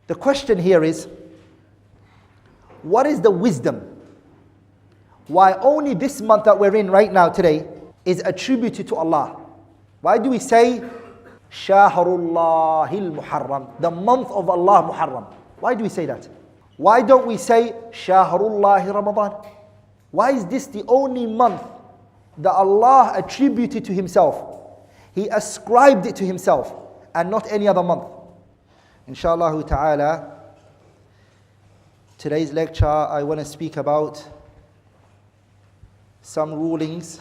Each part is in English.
The question here is, what is the wisdom why only this month that we're in right now today is attributed to Allah? Why do we say Shahrullahil Muharram, the month of Allah Muharram? Why do we say that? Why don't we say Shahrullahi Ramadan? Why is this the only month that Allah attributed to Himself? He ascribed it to Himself and not any other month. Inshallah ta'ala, today's lecture I want to speak about some rulings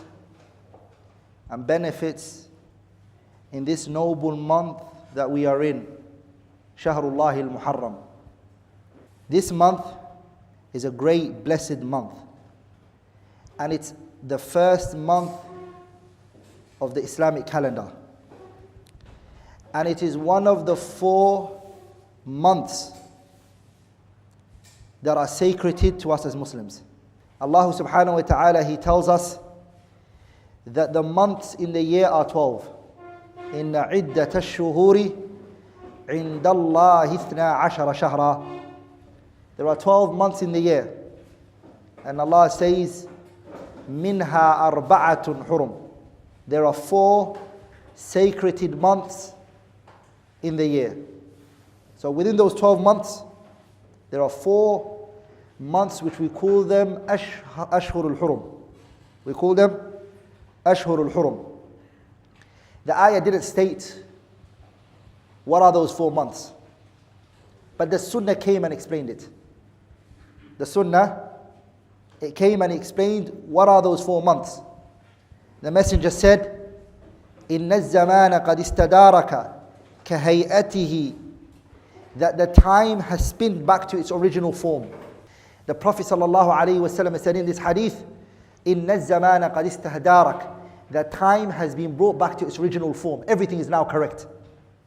and benefits in this noble month that we are in, Shahrullahil Muharram. This month is a great blessed month, and it's the first month of the Islamic calendar, and it is one of the 4 months that are sacred to us as Muslims. Allah subhanahu wa ta'ala, He tells us that the months in the year are 12. Inna iddat ash-shuhuri inda Allahi 12 shahra. There are 12 months in the year, and Allah says minha arba'atun hurum. There are 4 sacred months in the year. So within those 12 months, there are 4 months which we call them Ashhurul Hurum. We call them Ashhurul Hurum. The ayah didn't state what are those 4 months, but the Sunnah came and explained it. The Sunnah, it came and explained what are those 4 months. The Messenger said, "Inna az-zamana qad istadaraka kahayatihi," that the time has spinned back to its original form. The Prophet ﷺ said in this hadith, "Inna az-zamana qad istahdarak," that time has been brought back to its original form. Everything is now correct.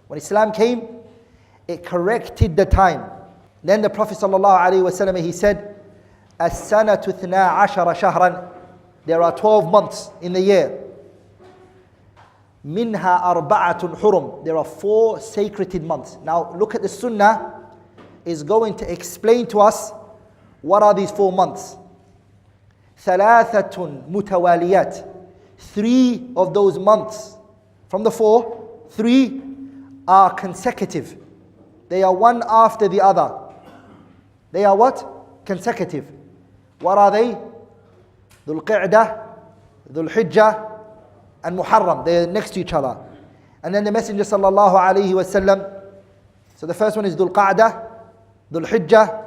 When Islam came, it corrected the time. Then the Prophet ﷺ, he said, "As-sanatu 12 shahran." There are 12 months in the year. Minha arba'atun hurum. There are 4 sacred months. Now look at the Sunnah is going to explain to us what are these 4 months. Thalathatun mutawaliyat. 3 of those months from the 4, 3 are consecutive. They are one after the other. They are what? Consecutive. What are they? Dhul Qa'dah, Dhul Hijjah, and Muharram. They're next to each other. And then the Messenger sallallahu alayhi wasallam. So the first one is Dhul Qa'dah, Dhul Hijjah,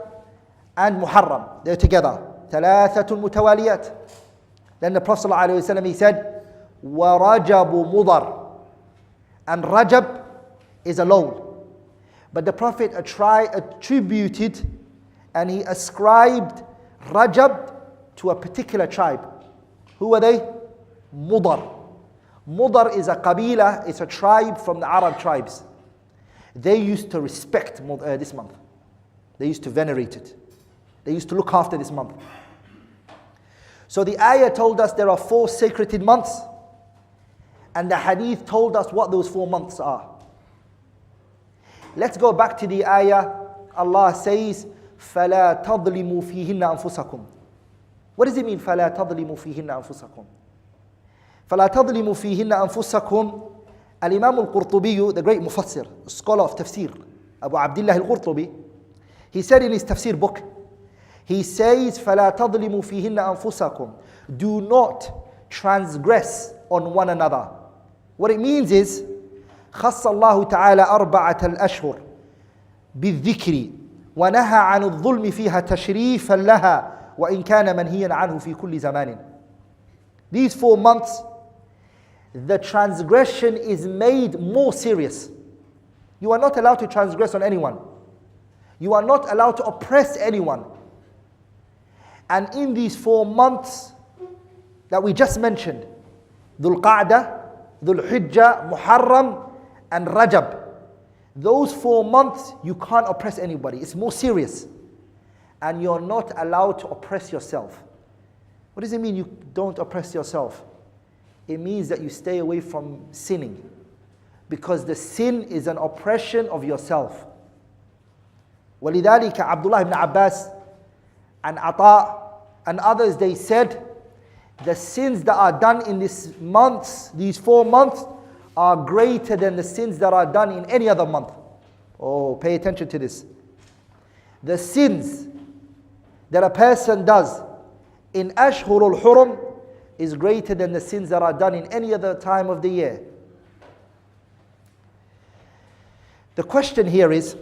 and Muharram. They're together. Thalathatun mutawaliyat. Then the Prophet sallallahu alayhi wasallam, he said, وَرَجَبُ مُضَرٍ. And Rajab is alone. But the Prophet attributed and he ascribed Rajab to a particular tribe. Who are they? Mudar. Mudar is a qabila, it's a tribe from the Arab tribes. They used to respect this month. They used to venerate it. They used to look after this month. So the ayah told us there are 4 sacred months, and the hadith told us what those 4 months are. Let's go back to the ayah. Allah says, فَلَا تَظْلِمُوا فِيهِنَّ أَنفُسَكُمْ. What does it mean, فَلَا تَظْلِمُوا فِيهِنَّ أَنفُسَكُمْ? فَلَا تَظْلِمُوا فِيهِنَّ أَنفُسَكُمْ. Al-Imam al-Qurtubi, the great mufassir, scholar of tafsir, Abu Abdullah al-Qurtubi, he said in his tafsir book, he says, فَلَا تَظْلِمُوا فِيهِنَّ أَنفُسَكُمْ. Do not transgress on one another. What it means is, خص الله تعالى 4 الأشهر بالذكر ونهى عن الظلم فيها تشريفا لها وإن كان منهيا عنه في كل زمان. These 4 months, the transgression is made more serious. You are not allowed to transgress on anyone. You are not allowed to oppress anyone. And in these 4 months that we just mentioned, Dhul Qa'dah, Dhul Hijjah, Muharram, and Rajab, those 4 months you can't oppress anybody. It's more serious. And you're not allowed to oppress yourself. What does it mean you don't oppress yourself? It means that you stay away from sinning, because the sin is an oppression of yourself. ولذلك Abdullah ibn Abbas and Ata and others, they said the sins that are done in these 4 months, are greater than the sins that are done in any other month. Oh, pay attention to this. The sins that a person does in Ashhurul Hurum is greater than the sins that are done in any other time of the year. The question here is,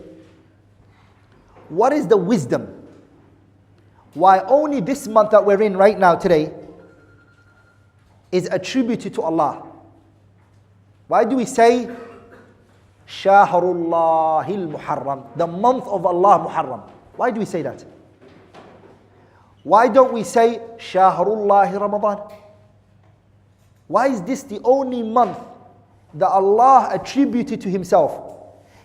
what is the wisdom why only this month that we're in right now today is attributed to Allah? Why do we say Shahrul Muharram, the month of Allah Muharram? Why do we say that? Why don't we say Shahrul Ramadan? Why is this the only month that Allah attributed to Himself?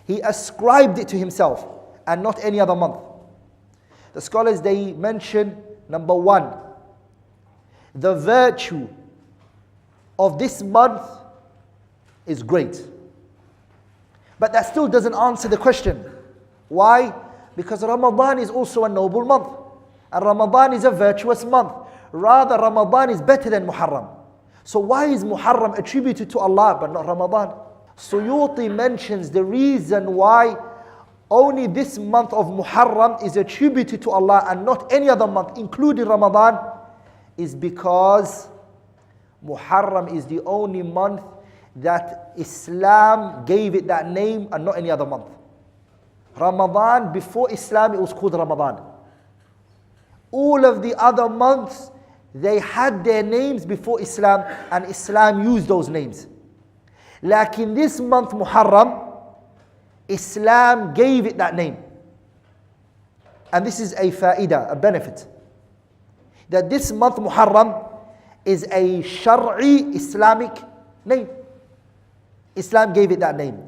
He ascribed it to Himself and not any other month. The scholars, they mention, number 1, the virtue of this month is great. But that still doesn't answer the question. Why? Because Ramadan is also a noble month. And Ramadan is a virtuous month. Rather, Ramadan is better than Muharram. So why is Muharram attributed to Allah but not Ramadan? Suyuti mentions the reason why only this month of Muharram is attributed to Allah and not any other month, including Ramadan, is because Muharram is the only month that Islam gave it that name and not any other month. Ramadan, before Islam, it was called Ramadan. All of the other months, they had their names before Islam, and Islam used those names. Like in this month Muharram, Islam gave it that name. And this is a fa'idah, a benefit. That this month Muharram is a Shar'i Islamic name. Islam gave it that name.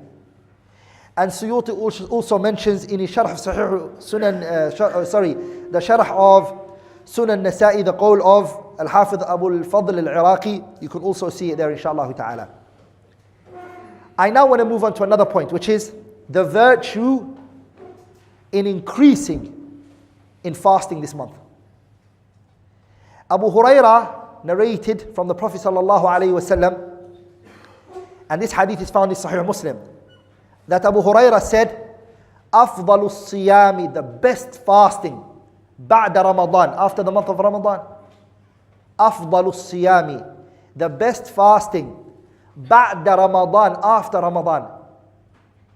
And Suyuti also mentions in his Sharh of Sahih Sunan, the Sharh of Sunan Nasa'i, the qawl of Al-Hafidh Abu Al-Fadl Al-Iraqi. You can also see it there, inshaAllah ta'ala. I now want to move on to another point, which is the virtue in increasing in fasting this month. Abu Hurairah narrated from the Prophet sallallahu alaihi wasallam, and this hadith is found in Sahih Muslim, that Abu Hurairah said, أفضل الصيام, the best fasting, بعد Ramadan, after the month of Ramadan. أفضل الصيام, the best fasting, بعد Ramadan, after Ramadan,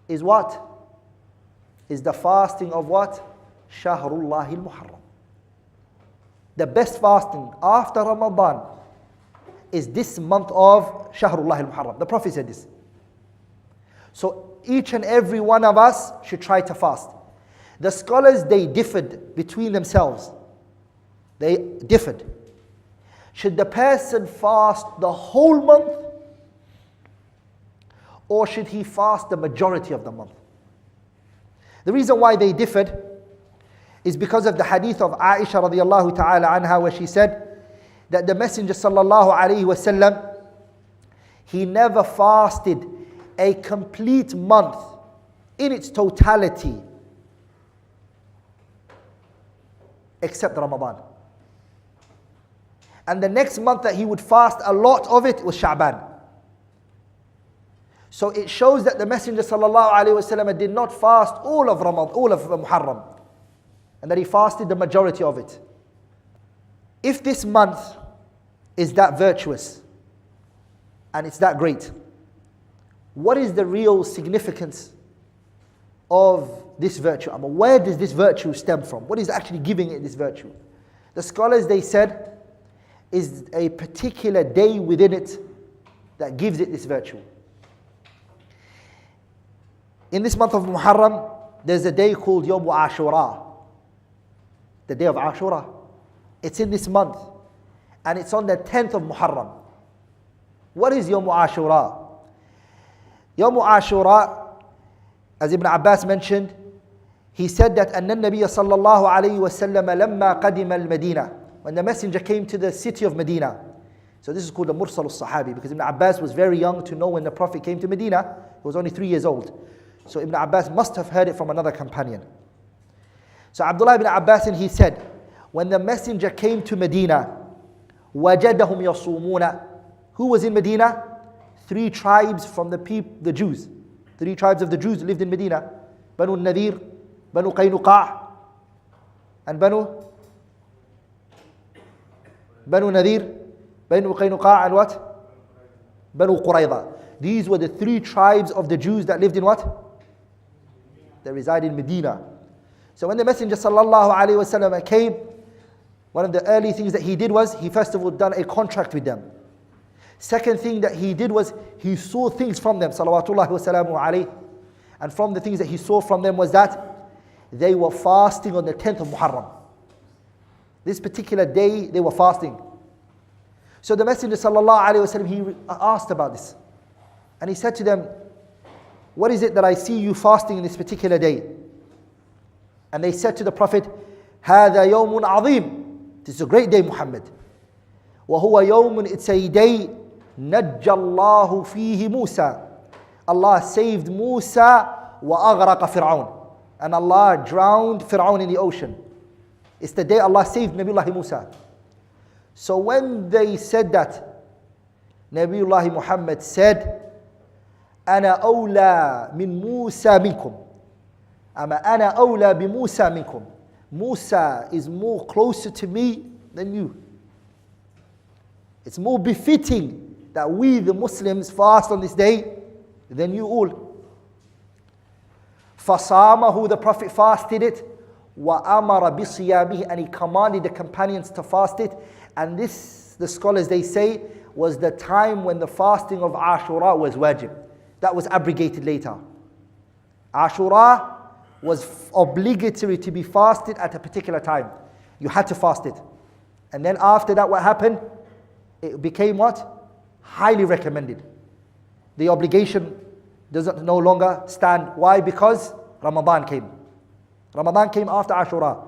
is what? Is the fasting of what? Shahrullah al-Muharram. The best fasting after Ramadan is this month of Shahrullah al-Muharram. The Prophet said this. So each and every one of us should try to fast. The scholars, they differed between themselves. They differed. Should the person fast the whole month, or should he fast the majority of the month? The reason why they differed is because of the hadith of Aisha radiallahu ta'ala anha, where she said that the Messenger sallallahu alayhi wasallam, he never fasted a complete month in its totality except Ramadan. And the next month that he would fast a lot of it was Sha'ban. So it shows that the Messenger sallallahu alaihi wasallam did not fast all of Ramadan, all of Muharram, and that he fasted the majority of it. If this month is that virtuous and it's that great, what is the real significance of this virtue? I mean, where does this virtue stem from? What is actually giving it this virtue? The scholars, they said, is a particular day within it that gives it this virtue. In this month of Muharram, there's a day called Yawm Ashura, the day of Ashura. It's in this month, and it's on the 10th of Muharram. What is Yawm Ashura? Yawm Ashura, as Ibn Abbas mentioned, he said that أن النبي صلى الله عليه وسلم لما قدم المدينة, when the messenger came to the city of Medina. So this is called the Mursal al-Sahabi, because Ibn Abbas was very young to know when the Prophet came to Medina. He was only 3 years old. So Ibn Abbas must have heard it from another companion. So Abdullah ibn Abbas, he said, when the messenger came to Medina, وَجَدَهُمْ يَصُومُونَ. Who was in Medina? 3 tribes from the Jews. 3 tribes of the Jews lived in Medina. Banu Nadir, Banu Qaynuqa', and Banu Nadir, Banu Qaynuqa', and what? Banu Qurayza. These were the 3 tribes of the Jews that lived in what? That reside in Medina. So when the Messenger sallallahu alaihi wasallam came, one of the early things that he did was, he first of all done a contract with them. Second thing that he did was, he saw things from them, salawatullahi wa salamu alayhi. And from the things that he saw from them was that they were fasting on the 10th of Muharram. This particular day, they were fasting. So the Messenger sallallahu alayhi wa sallam, he asked about this. And he said to them, what is it that I see you fasting in this particular day? And they said to the Prophet, هَذَا يَوْمٌ عَظِيمٌ. This is a great day, Muhammad. وَهُوَ يَوْمٌ, it's a day, نَجَّى اللَّهُ فِيهِ مُوسَى. Allah saved Musa وَأَغْرَقَ فِرْعَوْنَ. And Allah drowned Fir'aun in the ocean. It's the day Allah saved Nabiullah Musa. So when they said that, Nabiullah Muhammad said, أَنَا أَوْلَى مِن مُوسَى مِنْكُمْ. أَنَا أَوْلَى بِمُوسَى مِنْكُمْ. Musa is more closer to me than you. It's more befitting that we the Muslims fast on this day than you all. فَصَامَهُ, the Prophet fasted it. وَأَمَرَ بِصِيَامِهِ, and he commanded the companions to fast it. And this, the scholars, they say, was the time when the fasting of Ashura was wajib. That was abrogated later. Ashura was obligatory to be fasted at a particular time. You had to fast it. And then after that, what happened? It became what? Highly recommended. The obligation doesn't no longer stand. Why? Because Ramadan came. Ramadan came after Ashura.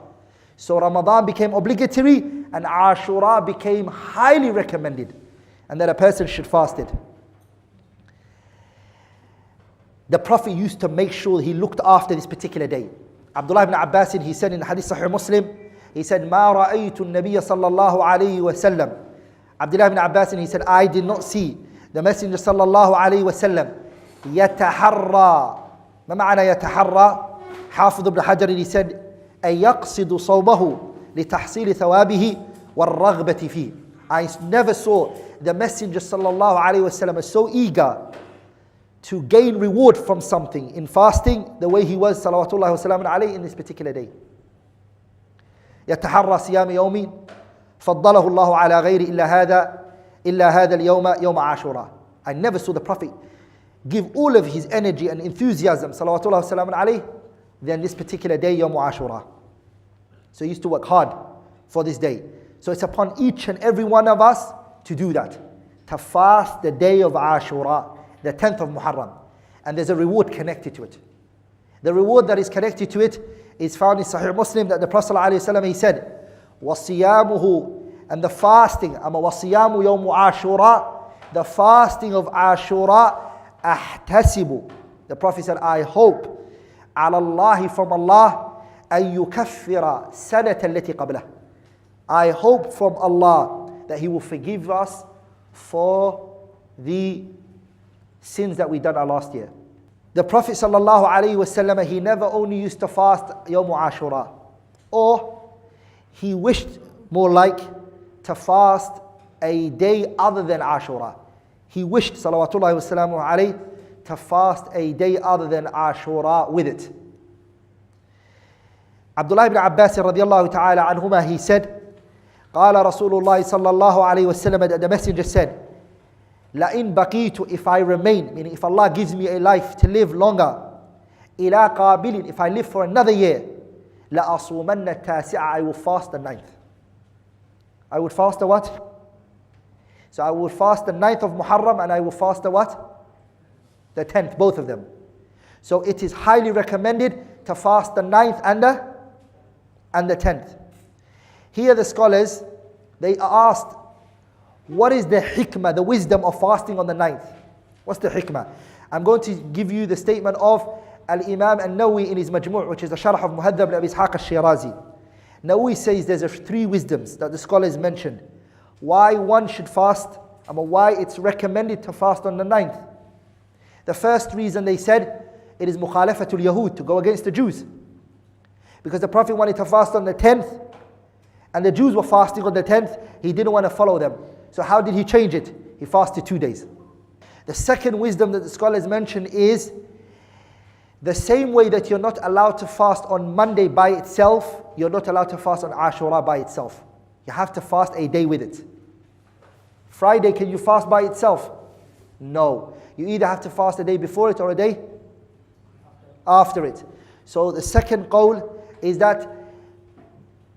So Ramadan became obligatory and Ashura became highly recommended. And that a person should fast it. The Prophet used to make sure he looked after this particular day. Abdullah ibn Abbas, he said in Hadith Sahih Muslim, he said, مَا رَأَيْتُ النَّبِيَّ صَلَّى اللَّهُ عَلَيْهِ وَسَلَّمَ. Abdullah ibn Abbas, he said, I did not see the Messenger sallallahu alayhi wa sallam يتحرى. ما معنى يتحرى؟ حافظ ابن حجر, he said, أن يقصد صومه لتحصيل ثوابه والرغبة فيه. I never saw the Messenger sallallahu alayhi wa sallam so eager to gain reward from something in fasting the way he was salawatullahi wa salamun alayhi in this particular day. يتحرى صيام يوم فضله الله على غير إلا هذا اليوم يوم عاشوراء. I never saw the Prophet give all of his energy and enthusiasm salawatullahi wa salamun alayhi than this particular day, Yawm Ashura. So he used to work hard for this day. So it's upon each and every one of us to do that, to fast the day of Ashura, the 10th of Muharram. And there's a reward connected to it. The reward that is connected to it is found in Sahih Muslim that the Prophet ﷺ, he said, وَصِيَامُهُ, and the fasting, وَصِيَامُ يَوْمُ عَاشُورَا, the fasting of Ashura, أَحْتَسِبُ. The Prophet said, I hope, على الله, from Allah, أن يكفر سنة التي قبله. I hope from Allah that He will forgive us for the sins that we done our last year. The Prophet sallallahu alaihi wasallam, he never only used to fast Yawm Ashura, or he wished more like to fast a day other than Ashura. He wished salawatullahi wasalamu alayhi to fast a day other than Ashura with it. Abdullah ibn Abbas radiallahu ta'ala anhuma, he said, قال رسول الله صلى الله عليه وسلم, the messenger said, لَإِن بَقِيتُ, if I remain, meaning if Allah gives me a life to live longer, إِلَىٰ قَابِلٍ, if I live for another year, لَأَصُومَنَّ التَّاسِعَ, I will fast the 9th. I would fast the what? So I will fast the 9th of Muharram and I will fast the what? The 10th, both of them. So it is highly recommended to fast the 9th and the 10th. Here the scholars, they are asked, what is the hikmah, the wisdom of fasting on the 9th? What's the hikmah? I'm going to give you the statement of Al-Imam An-Nawawi in his Majmu', which is the Sharh of Muhaddab ibn Abi Ishaq al-Shirazi, Nawawi says there's three wisdoms that the scholars mentioned. Why one should fast, and why it's recommended to fast on the 9th. The first reason they said, it is mukhalafatul Yahud, to go against the Jews. Because the Prophet wanted to fast on the 10th, and the Jews were fasting on the 10th, he didn't want to follow them. So how did he change it? He fasted 2 days. The second wisdom that the scholars mention is, the same way that you're not allowed to fast on Monday by itself, you're not allowed to fast on Ashura by itself. You have to fast a day with it. Friday, can you fast by itself? No. You either have to fast a day before it or a day after it. So the second qawl is that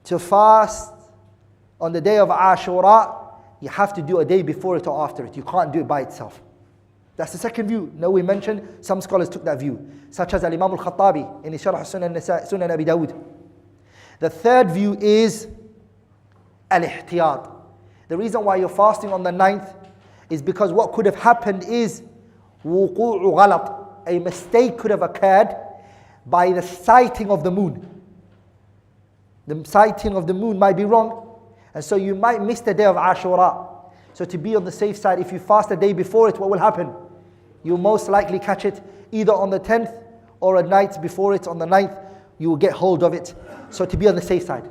to fast on the day of Ashura, you have to do a day before it or after it. You can't do it by itself. That's the second view. Now we mentioned, some scholars took that view, such as Imam Al-Khattabi in his Sharh Sunan Abi Dawud. The third view is al-ihtiyat. The reason why you're fasting on the 9th is because what could have happened is wuqu'u ghalat. A mistake could have occurred by the sighting of the moon. The sighting of the moon might be wrong, and so you might miss the day of Ashura. So to be on the safe side, if you fast a day before it, what will happen? You'll most likely catch it either on the 10th or a night before it on the 9th. You will get hold of it. So to be on the safe side.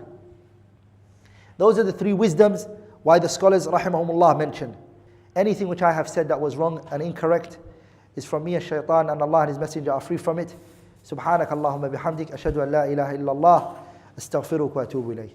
Those are the three wisdoms why the scholars rahimahumullah mentioned. Anything which I have said that was wrong and incorrect is from me, shaitan, and Allah and His Messenger are free from it. Subhanak Allahumma bihamdik, ashhadu an la ilaha illallah, astaghfiruka wa atubu ilayh.